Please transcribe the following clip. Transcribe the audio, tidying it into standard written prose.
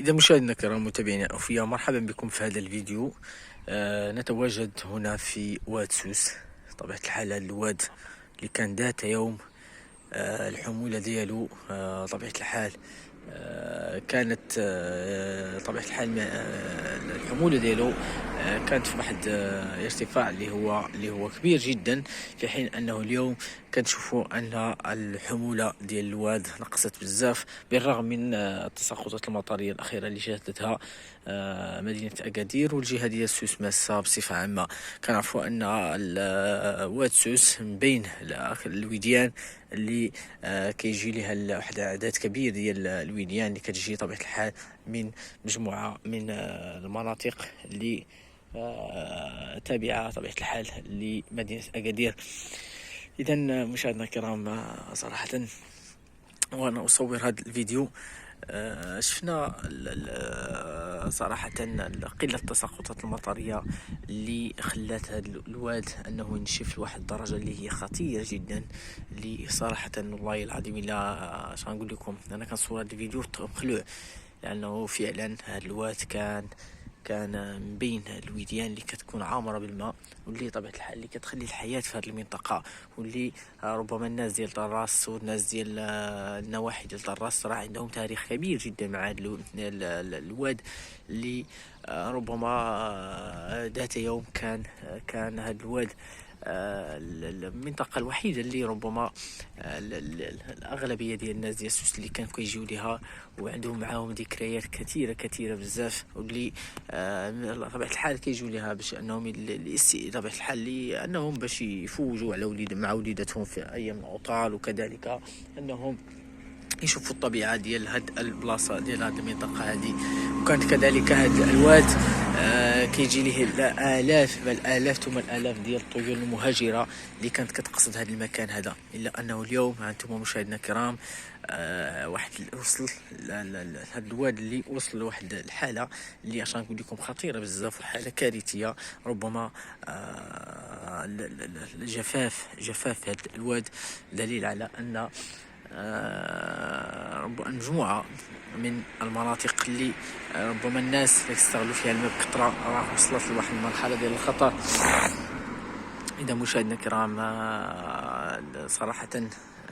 إذا مشاهدينا الكرام متابعينا الأوفياء، مرحبا بكم في هذا الفيديو. نتواجد هنا في واد سوس. طبيعة الحال هذا الواد اللي كان ذات يوم الحمولة ديالو طبيعة الحال كانت طبيعة الحال الحمولة ديالو كانت في واحد ارتفاع اللي هو كبير جدا، في حين انه اليوم كنشوفوا ان الحمولة ديال الواد نقصت بزاف، بالرغم من التساقطات المطرية الأخيرة اللي شهدتها مدينة أكادير والجهة ديال سوس ماسة بصفة عامة. كنعرفوا أن واد سوس من بين الوديان اللي كيجي لها واحد العدد كبير ديال الوديان اللي كتجي طبيعة الحال من مجموعة من المناطق اللي تابعة طبيعة الحال لمدينة أكادير. إذا مشاهدينا الكرام، صراحة وأنا أصور هذا الفيديو شفنا صراحة قلة التساقطات المطرية اللي خلات هذا الواد أنه ينشف لواحد الدرجة اللي هي خطيرة جدا، اللي صراحة والله العظيم إلا اش غنقول لكم، أنا كنصور هذا الفيديو مخلوع، لأنه فعلا هذا الواد كان من بين الوديان اللي كتكون عامرة بالماء، واللي طبيعة الحال اللي كتخلي الحياة في هذه المنطقة، واللي ربما الناس ديال طراس والناس ديال النواحي ديال طراس راه عندهم تاريخ كبير جدا مع هذا الواد اللي ربما ذات يوم كان هذا الواد المنطقة الوحيدة اللي ربما الأغلبية ديال الناس ديال سوس اللي كانوا كيجيو ليها وعندهم معاهم ذكريات كثيرة بزاف، واللي طبيعة الحال كيجيو ليها باش انهم طبيعة الحال انهم باش يفوجوا على مع وليداتهم في ايام العطل، وكذلك انهم يشوفوا الطبيعة ديال هاد البلاصة ديال هاد المنطقة هذه. وكانت كذلك هاد الواد كيجي ليه الالاف بل الاف ثم الالاف ديال الطيور المهاجرة اللي كانت كتقصد هذا المكان هذا، الا انه اليوم انتم مشاهدينا الكرام واحد وصل هاد الواد اللي وصل لواحد الحالة اللي اش غنقول لكم خطيرة بزاف، وحالة كارثية. ربما جفاف هاد الواد دليل على ان مجموعة من المناطق اللي ربما الناس يستغلوا فيها الماء بكثرة راه وصلت لواحد المرحلة ديال الخطر. إذا مشاهدينا الكرام، صراحة